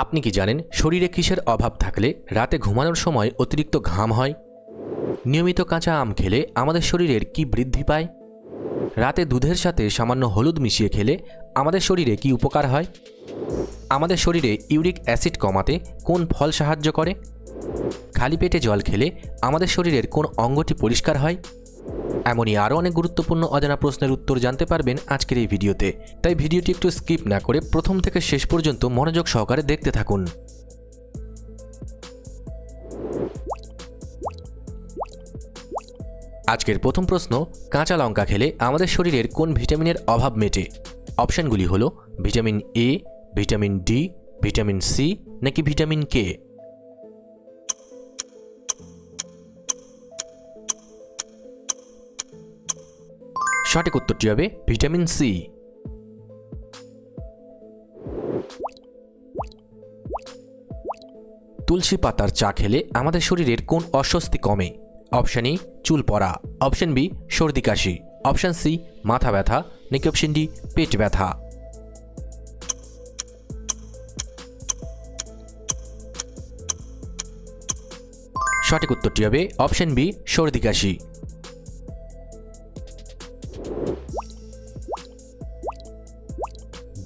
আপনি কি জানেন শরীরে কিসের অভাব থাকলে রাতে ঘুমানোর সময় অতিরিক্ত ঘাম হয়? নিয়মিত কাঁচা আম খেলে আমাদের শরীরের কি বৃদ্ধি পায়? রাতে দুধের সাথে সামান্য হলুদ মিশিয়ে খেলে আমাদের শরীরে কি উপকার হয়? আমাদের শরীরে ইউরিক অ্যাসিড কমাতে কোন ফল সাহায্য করে? খালি পেটে জল খেলে আমাদের শরীরের কোন অঙ্গটি পরিষ্কার হয়? এমনই আরও অনেক গুরুত্বপূর্ণ অজানা প্রশ্নের উত্তর জানতে পারবেন আজকের এই ভিডিওতে। তাই ভিডিওটি একটু স্কিপ না করে প্রথম থেকে শেষ পর্যন্ত মনোযোগ সহকারে দেখতে থাকুন। আজকের প্রথম প্রশ্ন, কাঁচা লঙ্কা খেলে আমাদের শরীরের কোন ভিটামিনের অভাব মেটে? অপশানগুলি হলো vitamin A, vitamin D, vitamin C নাকি ভিটামিন কে। সঠিক উত্তরটি হবে ভিটামিন সি। তুলসী পাতার চা খেলে আমাদের শরীরের কোন অস্বস্তি কমে? অপশান এ চুল পড়া, অপশান বি সর্দি কাশি, অপশান সি মাথা ব্যথা নাকি অপশান ডি পেট ব্যথা। সঠিক উত্তরটি হবে অপশান বি সর্দি কাশি।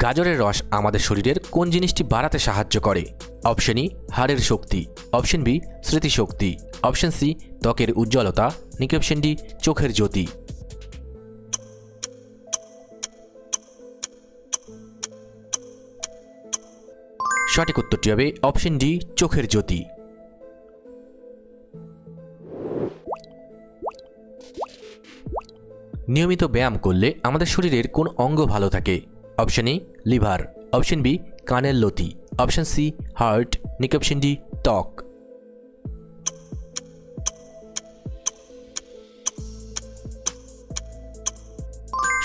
গাজরের রস আমাদের শরীরের কোন জিনিসটি বাড়াতে সাহায্য করে? অপশন ই হাড়ের শক্তি, অপশন বি স্মৃতিশক্তি, অপশন সি ত্বকের উজ্জ্বলতা নাকি অপশন ডি চোখের জ্যোতি। সঠিক উত্তরটি হবে অপশন ডি চোখের জ্যোতি। নিয়মিত ব্যায়াম করলে আমাদের শরীরের কোন অঙ্গ ভালো থাকে? Option A liver, option B কানের লতি, অপশন সি হার্ট নাকি অপশন ডি ত্বক।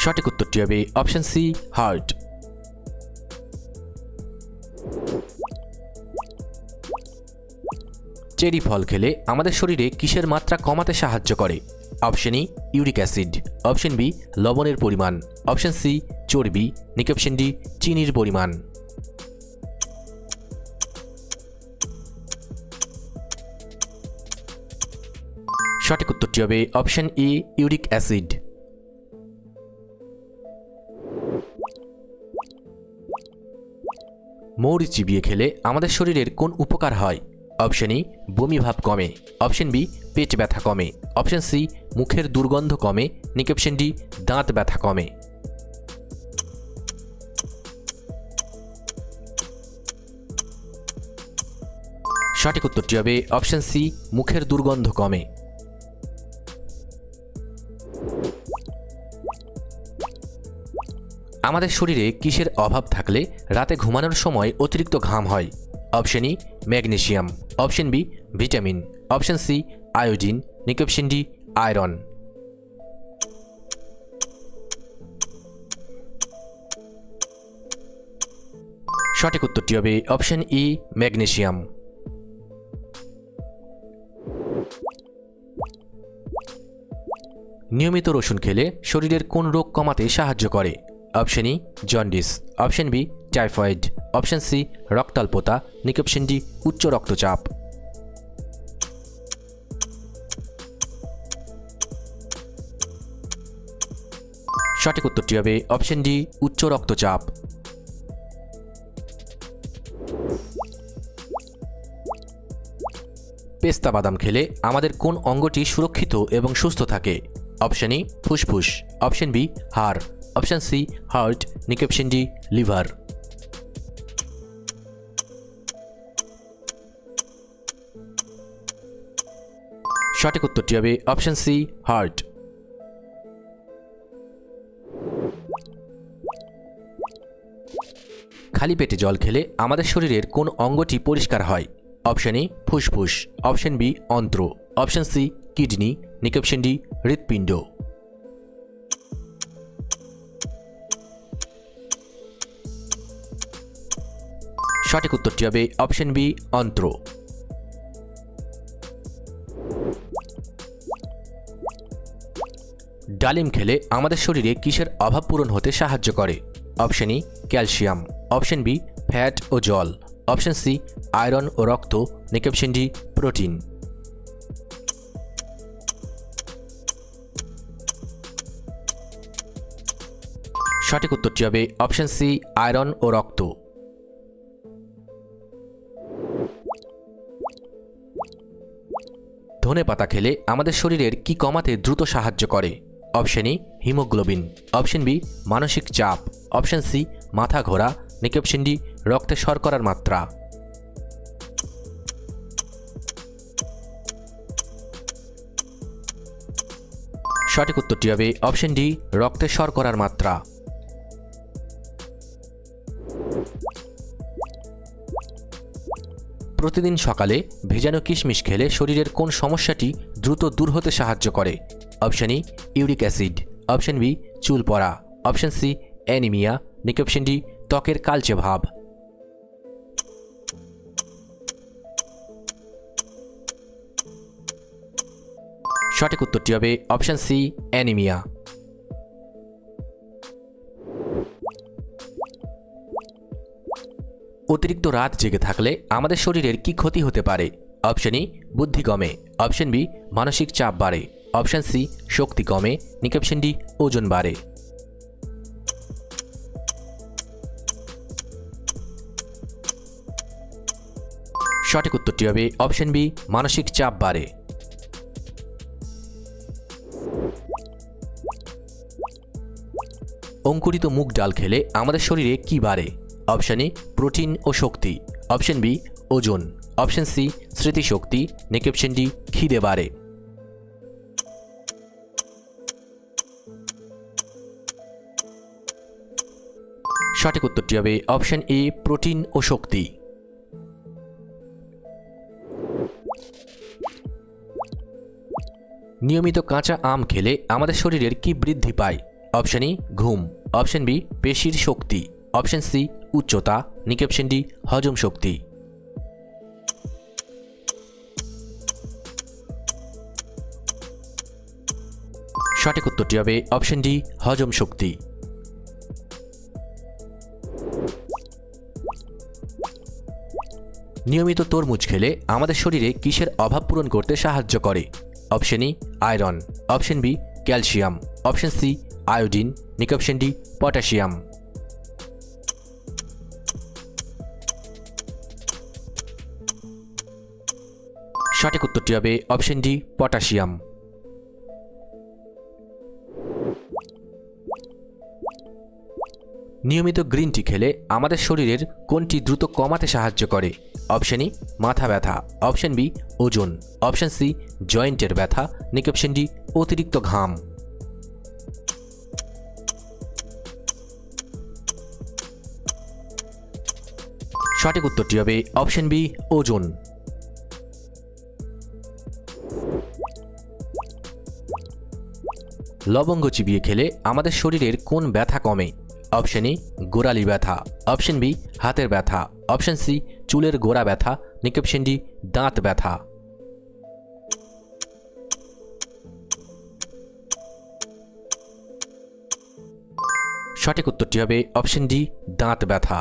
সঠিক উত্তরটি হবে অপশন সি হার্ট। চেরি ফল খেলে আমাদের শরীরে কিসের মাত্রা কমাতে সাহায্য করে? Option A uric acid, option B লবণের পরিমাণ, অপশন সি চর্বি নাকি অপশন ডি চিনির পরিমাণ। সঠিক উত্তরটি হবে অপশন ই ইউরিক অ্যাসিড। মৌরি চিবিয়ে খেলে আমাদের শরীরের কোন উপকার হয়? অপশন ই বমি ভাব কমে, অপশন বি পেট ব্যথা কমে, অপশন সি মুখের দুর্গন্ধ কমে নাকি অপশন ডি দাঁত ব্যথা কমে। সঠিক উত্তরটি হবে অপশন সি মুখের দুর্গন্ধ কমে। আমাদের শরীরে কিসের অভাব থাকলে রাতে ঘুমানোর সময় অতিরিক্ত ঘাম হয়? Option A magnesium, option B vitamin, option C iodine নাকি অপশন ডি আয়রন। সঠিক উত্তরটি হবে অপশন ই ম্যাগনেসিয়াম। নিয়মিত রসুন খেলে শরীরের কোন রোগ কমাতে সাহায্য করে? Option A jaundice, option B typhoid, option C রক্তাল্পতা নাকি অপশন ডি উচ্চ রক্তচাপ। সঠিক উত্তরটি হবে অপশন ডি উচ্চ রক্তচাপ। পেস্তা বাদাম খেলে আমাদের কোন অঙ্গটি সুরক্ষিত এবং সুস্থ থাকে? অপশন ই ফুসফুস, অপশন বি হাড়, অপশন সি হার্ট নাকি অপশন ডি লিভার। সঠিক উত্তরটি হবে অপশন সি হার্ট। খালি পেটে জল খেলে আমাদের শরীরের কোন অঙ্গটি পরিষ্কার হয়? অপশন এ ফুসফুস, অপশন বি অন্ত্র, অপশন সি কিডনি নাকি অপশন ডি হৃৎপিণ্ড। সঠিক উত্তরটি হবে অপশন বি অন্ত্র। ডালিম খেলে আমাদের শরীরে কিসের অভাব পূরণ হতে সাহায্য করে? Option A calcium, option B fat ও জল, অপশন সি আয়রন ও রক্ত, নিকোপশন ডি প্রোটিন। সঠিক উত্তরটি হবে অপশন সি আয়রন ও রক্ত। ধনে পাতা খেলে আমাদের শরীরের কি কমাতে দ্রুত সাহায্য করে? অপশন ই হিমোগ্লোবিন, অপশন বি মানসিক চাপ, অপশন সি মাথা ঘোরা, নিকোপশন ডি রক্তে শর্করার মাত্রা। সঠিক উত্তরটি হবে অপশন ডি রক্তে শর্করার মাত্রা। প্রতিদিন সকালে ভেজানো কিশমিশ খেলে শরীরের কোন সমস্যাটি দ্রুত দূর হতে সাহায্য করে? Option A uric acid, option B চুল পড়া, অপশন সি অ্যানিমিয়া, নিকোপশন ডি ত্বকের কালচে ভাব। সঠিক উত্তরটি হবে অপশন সি অ্যানিমিয়া। অতিরিক্ত রাত জেগে থাকলে আমাদের শরীরের কি ক্ষতি হতে পারে? অপশন ই বুদ্ধি কমে, অপশন বি মানসিক চাপ বাড়ে, অপশন সি শক্তি কমে, নিকোপশন ডি ওজন বাড়ে। সঠিক উত্তরটি হবে অপশন বি মানসিক চাপ বাড়ে। অঙ্কুরিত মুগ ডাল খেলে আমাদের শরীরে কি বাড়ে? অপশন এ প্রোটিন ও শক্তি, অপশন বি ওজন, অপশন সি স্মৃতিশক্তি, নিকোপশন ডি খিদে বাড়ে। সঠিক উত্তরটি হবে অপশন এ প্রোটিন ও শক্তি। নিয়মিত কাঁচা আম খেলে আমাদের শরীরের কি বৃদ্ধি পায়? অপশন ই ঘুম, অপশন বি পেশির শক্তি, অপশন সি উচ্চতা, নিকোপশন ডি হজম শক্তি। সঠিক উত্তরটি হবে অপশন ডি হজম শক্তি। নিয়মিত তরমুজ খেলে আমাদের শরীরে কিসের অভাব পূরণ করতে সাহায্য করে? Option A iron, option B calcium, option C iodine, নিকোপশন ডি পটাশিয়াম। সঠিক উত্তরটি হবে অপশন ডি পটাশিয়াম। নিয়মিত গ্রিন টি খেলে আমাদের শরীরের কোনটি দ্রুত কমাতে সাহায্য করে? অপশন ই মাথা ব্যথা, অপশন বি ওজন, অপশন সি জয়েন্টের ব্যথা, নিকোপশন ডি অতিরিক্ত ঘাম। সঠিক উত্তরটি হবে অপশন বি ওজন। লবঙ্গ চিবিয়ে খেলে আমাদের শরীরের কোন ব্যথা কমে? অপশন ই গোড়ালি ব্যথা, অপশন বি হাতের ব্যথা, অপশন সি চুলের গোড়া ব্যথা, নিকোপশন ডি দাঁত ব্যথা। সঠিক উত্তরটি হবে অপশন ডি দাঁত ব্যথা।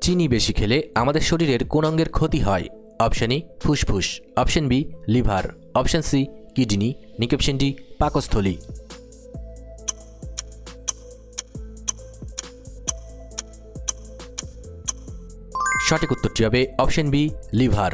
চিনি বেশি খেলে আমাদের শরীরের কোন অঙ্গের ক্ষতি হয়? অপশন ই ফুসফুস, option B liver, option C kidney, নিকোপশন ডি পাকস্থলী। সঠিক উত্তরটি হবে অপশন বি লিভার।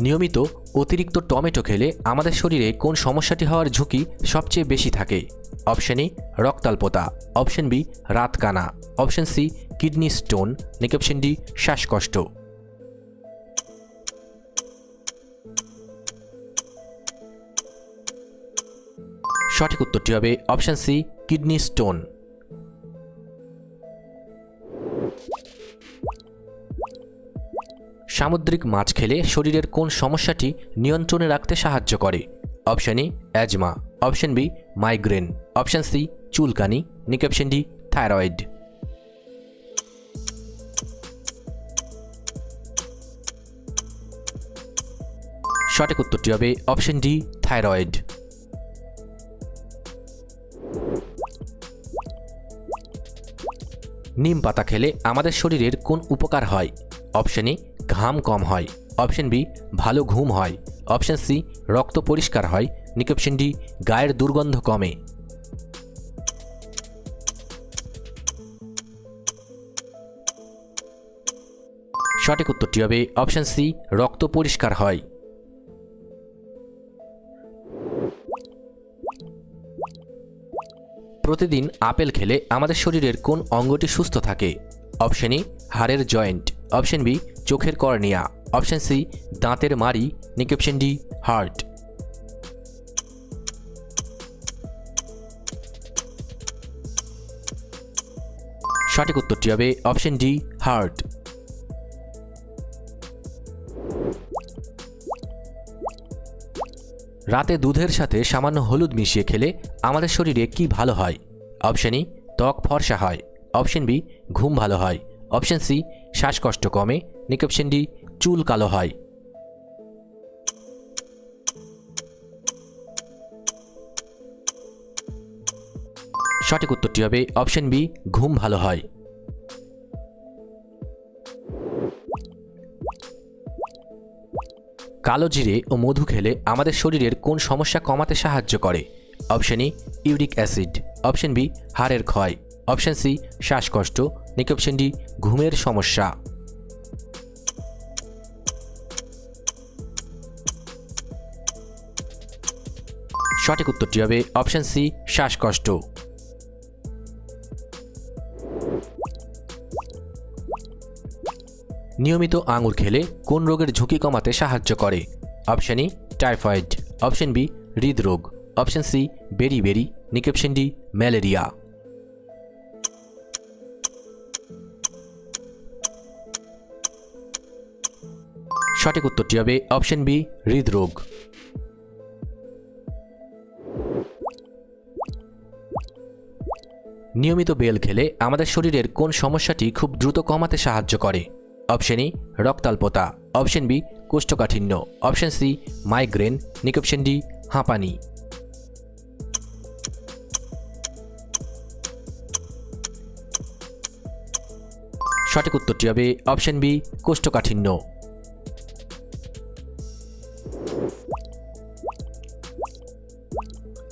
নিয়মিত অতিরিক্ত টমেটো খেলে আমাদের শরীরে কোন সমস্যাটি হওয়ার ঝুঁকি সবচেয়ে বেশি থাকে? অপশন ই রক্তাল্পতা, অপশন বি রাতকানা, অপশন সি কিডনি স্টোন, নিকোপশন ডি শ্বাসকষ্ট। সঠিক উত্তরটি হবে অপশন সি কিডনি স্টোন। সামুদ্রিক মাছ খেলে শরীরের কোন সমস্যাটি নিয়ন্ত্রণে রাখতে সাহায্য করে? Option A asthma, option B migraine, option C চুলকানি, নিকোপশন ডি থাইরয়েড। সঠিক উত্তরটি হবে অপশন ডি, থাইরয়েড। নিম পাতা খেলে আমাদের শরীরের কোন উপকার হয়? অপশন এ, ঘাম কম হয়। অপশন বি, ভালো ঘুম হয়। অপশন সি, রক্ত পরিষ্কার হয়। নাকি অপশন ডি, গায়ের দুর্গন্ধ কমে। সঠিক উত্তরটি হবে অপশন সি, রক্ত পরিষ্কার হয়। প্রতিদিন আপেল খেলে আমাদের শরীরের কোন অঙ্গটি সুস্থ থাকে? অপশন এ, হাড়ের জয়েন্ট। অপশন বি, চোখের কর্নিয়া। অপশন সি, দাঁতের মাড়ি। নাকি অপশন ডি, হার্ট। সঠিক উত্তরটি হবে অপশন ডি, হার্ট। রাতে দুধের সাথে সামান্য হলুদ মিশিয়ে খেলে আমাদের শরীরে কি ভালো হয়? অপশন ই, ত্বক ফর্সা হয়। অপশন বি, ঘুম ভালো হয়। অপশন সি, শ্বাসকষ্ট কমে। নাকি অপশন ডি, চুল কালো হয়। সঠিক উত্তরটি হবে অপশন বি, ঘুম ভালো হয়। কালো জিরে ও মধু খেলে আমাদের শরীরের কোন সমস্যা কমাতে সাহায্য করে? Option A, uric acid. Option B, হাড়ের ক্ষয়। অপশন সি, শ্বাসকষ্ট। নাকি অপশন ডি, ঘুমের সমস্যা। সঠিক উত্তরটি হবে অপশন সি, শ্বাসকষ্ট। নিয়মিত আঙুর খেলে কোন রোগের ঝুঁকি কমাতে সাহায্য করে? অপশন ই, টাইফয়েড। অপশন বি, হৃদরোগ। অপশন সি, বেরি। নাকি অপশন ডি, ম্যালেরিয়া। সঠিক উত্তরটি হবে অপশন বি, হৃদরোগ। নিয়মিত বেল খেলে আমাদের শরীরের কোন সমস্যাটি খুব দ্রুত কমাতে সাহায্য করে? অপশন ই, রক্তাল্পতা। অপশন বি, কোষ্ঠকাঠিন্য। Option C, migraine. নাকি অপশন ডি, হাঁপানি। সঠিক উত্তরটি হবে অপশন বি, কোষ্ঠকাঠিন্য।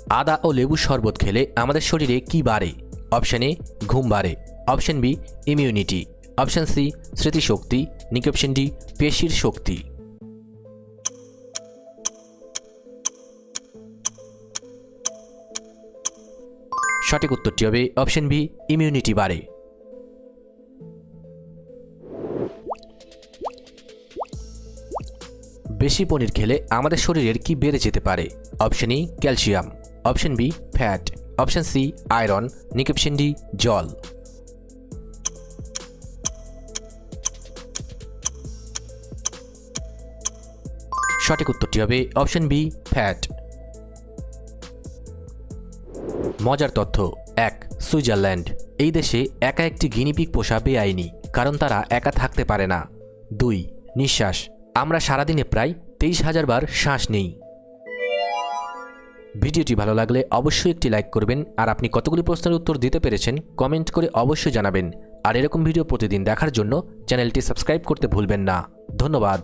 আদা ও লেবু শরবত খেলে আমাদের শরীরে কি বাড়ে? অপশন এ, ঘুম বাড়ে। Option B, immunity. Option C, স্মৃতিশক্তি। নাকি অপশন ডি, পেশির শক্তি। সঠিক উত্তরটি হবে অপশন বি, ইমিউনিটি বাড়ে। বেশি পনির খেলে আমাদের শরীরের কি বেড়ে যেতে পারে? Option A, calcium. Option B, fat. Option C, iron. নাকি অপশন ডি, জল। সঠিক উত্তরটি হবে অপশন বি, ফ্যাট। মজার তথ্য 1, সুইজারল্যান্ড। এই দেশে একা একটি গিনিপিগ পোষা বেআইনি, কারণ তারা একা থাকতে পারে না। 2, নিঃশ্বাস। আমরা সারাদিনে প্রায় 23,000 বার শ্বাস নেই। ভিডিওটি ভালো লাগলে অবশ্যই একটি লাইক করবেন, আর আপনি কতগুলি প্রশ্নের উত্তর দিতে পেরেছেন কমেন্ট করে অবশ্যই জানাবেন। আর এরকম ভিডিও প্রতিদিন দেখার জন্য চ্যানেলটি সাবস্ক্রাইব করতে ভুলবেন না। ধন্যবাদ।